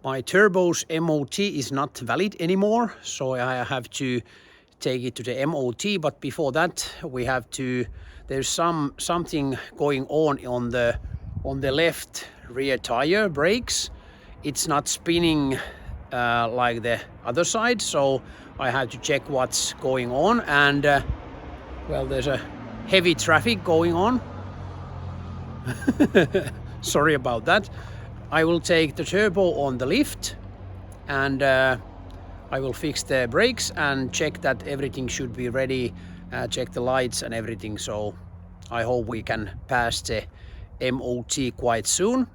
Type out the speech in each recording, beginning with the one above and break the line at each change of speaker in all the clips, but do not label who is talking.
My turbo's MOT is not valid anymore, so I have to take it to the MOT. But before that, there's something going on the left rear tire brakes. It's not spinning like the other side, so I have to check what's going on. And well, there's a heavy traffic going on. Sorry about that. I will take the turbo on the lift, and I will fix the brakes and check that everything should be ready, check the lights and everything. So I hope we can pass the MOT quite soon.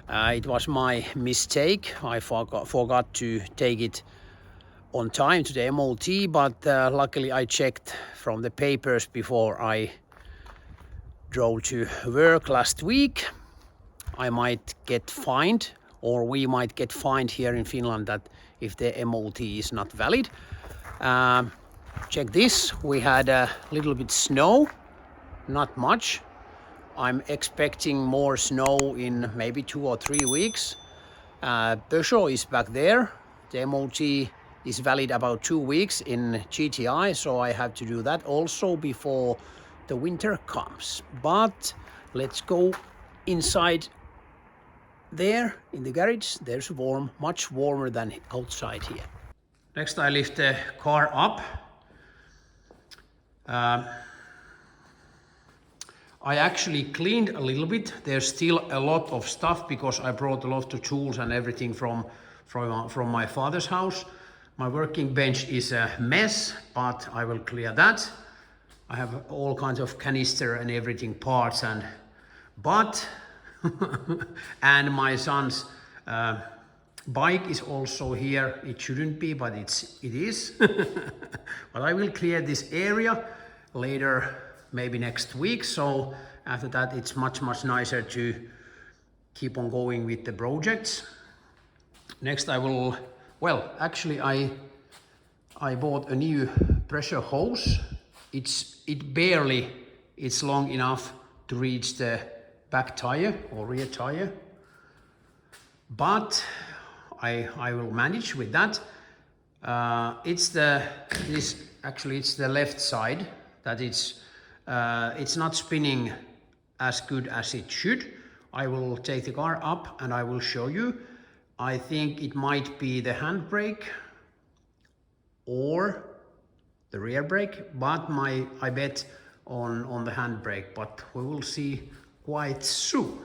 It was my mistake. I forgot to take it on time to the MOT, but luckily I checked from the papers before I drove to work last week. I might get fined, or we might get fined here in Finland, that if the MOT is not valid. Check this, we had a little bit snow, not much. I'm expecting more snow in maybe 2 or 3 weeks. Peugeot is back there. The MOT is valid about 2 weeks in GTI, so I have to do that also before the winter comes. But let's go inside. There in the garage, there's warm, much warmer than outside here. Next, I lift the car up. I actually cleaned a little bit. There's still a lot of stuff because I brought a lot of tools and everything from my father's house. My working bench is a mess, but I will clear that. I have all kinds of canister and everything, parts but and my son's bike is also here. It shouldn't be, but it is. But I will clear this area later, maybe next week. So after that, it's much nicer to keep on going with the projects. Next, I will, well, actually I bought a new pressure hose. It's long enough to reach the back tire or rear tire, but I will manage with that. It's the left side that it's not spinning as good as it should. I will take the car up and I will show you. I think it might be the handbrake or the rear brake, but I bet on the handbrake, but we will see quite soon.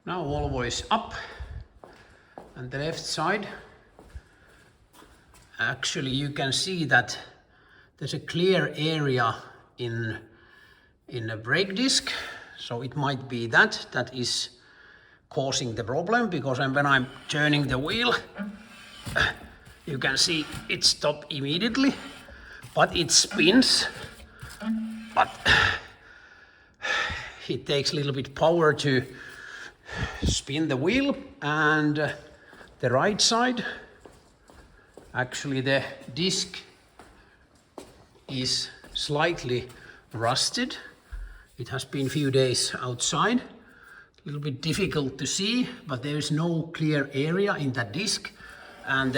Now Volvo is up, and the left side, actually you can see that there's a clear area in the brake disc, so it might be that is causing the problem, because when I'm turning the wheel, you can see it stopped immediately, but it spins, but it takes a little bit power to spin the wheel. And the right side, actually the disc is slightly rusted. It has been a few days outside. A little bit difficult to see, but there is no clear area in that disc. And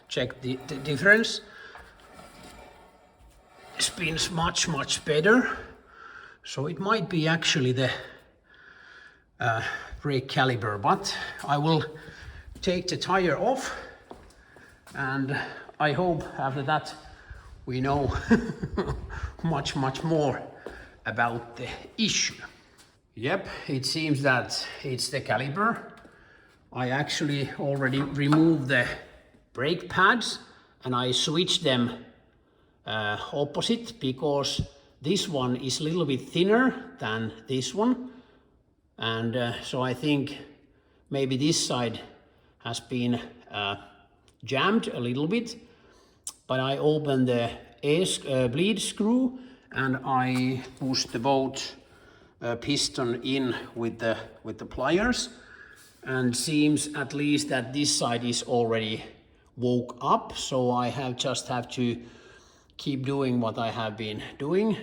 check the difference. Spins much better. So it might be actually the brake caliper, but I will take the tire off, and I hope after that we know much more about the issue. Yep, it seems that it's the caliper. I actually already removed the brake pads and I switched them opposite, because this one is a little bit thinner than this one, and so I think maybe this side has been jammed a little bit. But I opened the bleed screw and I pushed the bolt piston in with the pliers, and seems at least that this side is already woke up. So I just have to keep doing what I have been doing.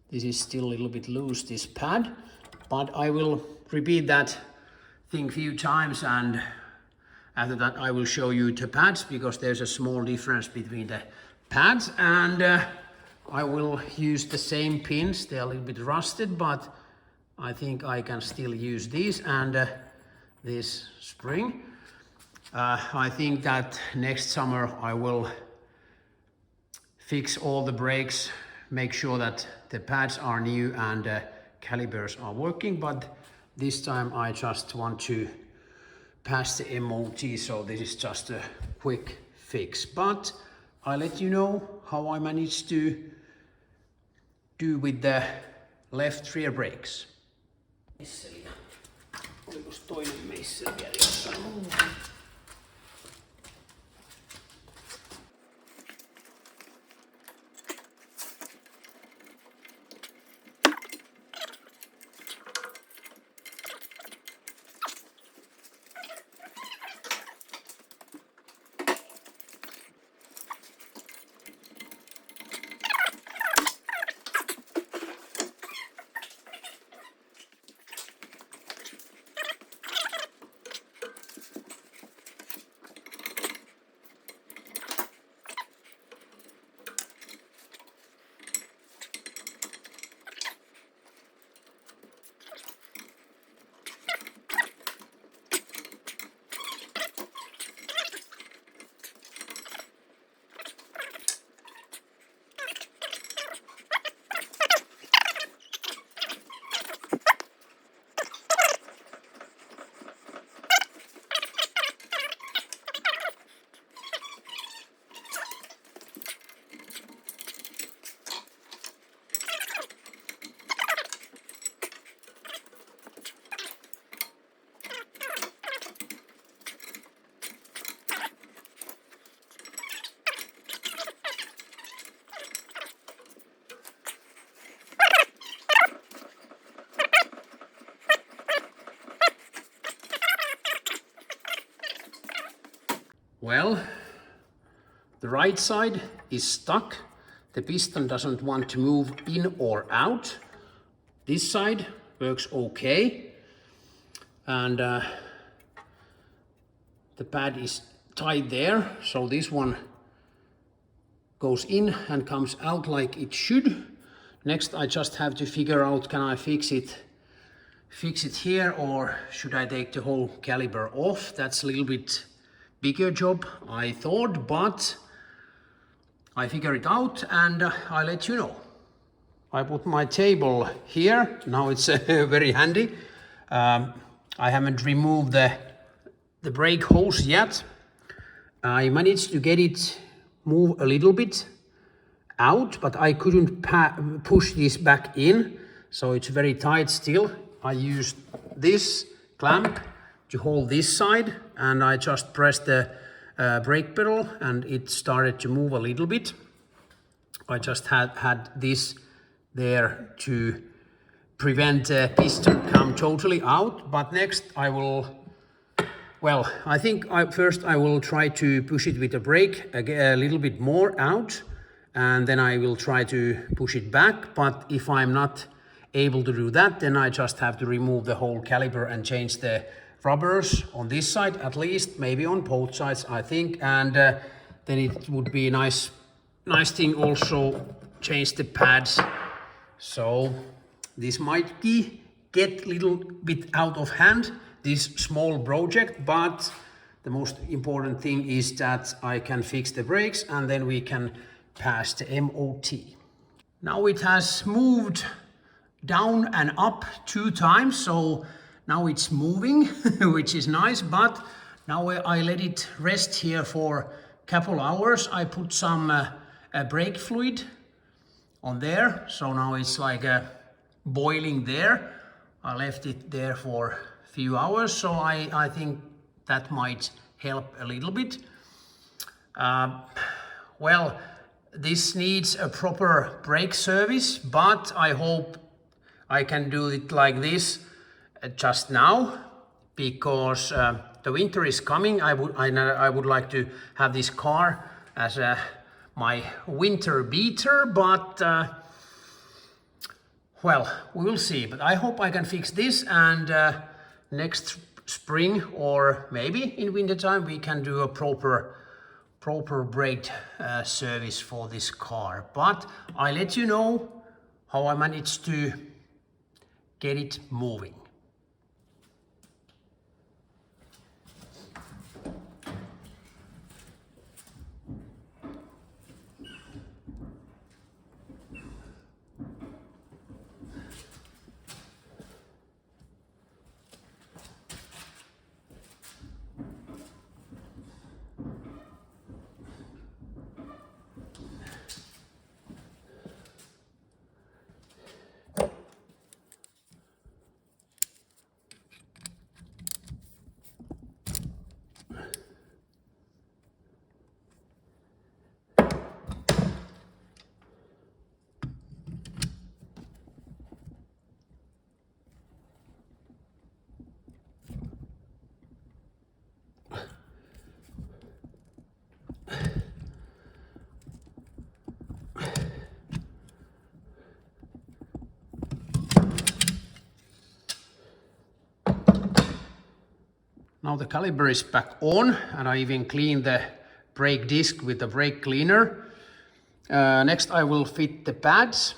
This is still a little bit loose, this pad, but I will repeat that thing a few times, and After that I will show you the pads, because there's a small difference between the pads, and I will use the same pins. They're a little bit rusted, but I think I can still use these and this spring. I think that next summer I will fix all the brakes, make sure that the pads are new and calipers are working, but this time I just want to pass the MOT, so this is just a quick fix. But I'll let you know how I managed to do with the left rear brakes. Olikos toinen meisseli vielä jossain muualla? Well, the right side is stuck. The piston doesn't want to move in or out. This side works okay. And the pad is tied there. So this one goes in and comes out like it should. Next, I just have to figure out, can I fix it here, or should I take the whole caliper off? That's a little bit bigger job, I thought, but I figure it out and I'll let you know. I put my table here. Now it's very handy. I haven't removed the brake hose yet. I managed to get it move a little bit out, but I couldn't push this back in, so it's very tight still. I used this clamp to hold this side, and I just pressed the brake pedal and it started to move a little bit. I just had this there to prevent the piston come totally out, but next I will, well, I think first I will try to push it with the brake a little bit more out, and then I will try to push it back. But if I'm not able to do that, then I just have to remove the whole caliper and change the rubbers on this side, at least, maybe on both sides, I think, and then it would be a nice thing also change the pads. So this might get a little bit out of hand, this small project, but the most important thing is that I can fix the brakes and then we can pass the MOT. Now it has moved down and up 2 times, so now it's moving, which is nice, but now I let it rest here for a couple hours. I put some brake fluid on there, so now it's like boiling there. I left it there for a few hours, so I think that might help a little bit. Well, this needs a proper brake service, but I hope I can do it like this just now, because the winter is coming. I would like to have this car as my winter beater, but well, we will see. But I hope I can fix this, and next spring, or maybe in winter time we can do a proper brake service for this car. But I let you know how I managed to get it moving. Now the caliper is back on, and I even cleaned the brake disc with the brake cleaner. Next I will fit the pads,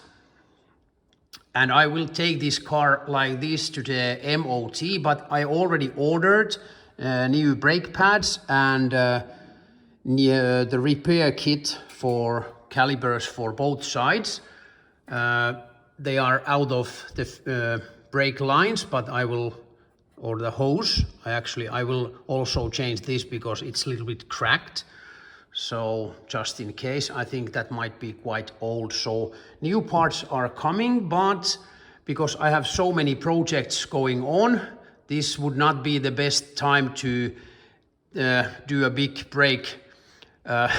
and I will take this car like this to the MOT, but I already ordered new brake pads and the repair kit for calipers for both sides. They are out of the brake lines, but I will, or the hose, I will also change this because it's a little bit cracked. So just in case, I think that might be quite old. So new parts are coming, but because I have so many projects going on, this would not be the best time to do a big brake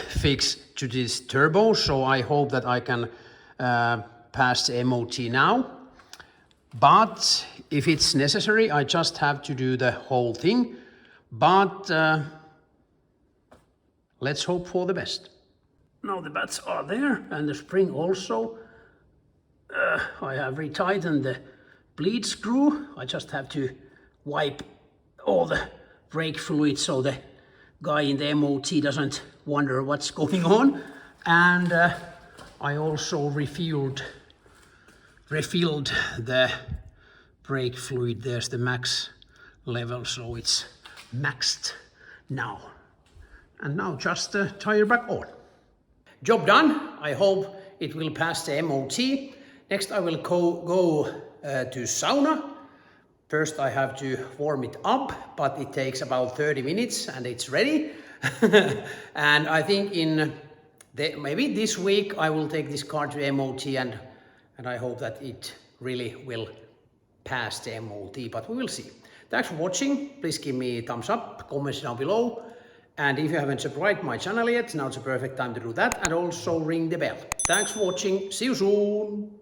fix to this turbo. So I hope that I can pass the MOT now. But if it's necessary, I just have to do the whole thing. But let's hope for the best. Now the pads are there, and the spring also. I have retightened the bleed screw. I just have to wipe all the brake fluid so the guy in the MOT doesn't wonder what's going on. And I also refilled the brake fluid. There's the max level, so it's maxed now. And now just the tire back on. Job done. I hope it will pass the MOT. Next I will go to sauna. First I have to warm it up, but it takes about 30 minutes and it's ready. And I think maybe this week I will take this car to MOT, and I hope that it really will pass the MOT, but we will see. Thanks for watching. Please give me a thumbs up, comments down below. And if you haven't subscribed my channel yet, now it's a perfect time to do that, and also ring the bell. Thanks for watching. See you soon.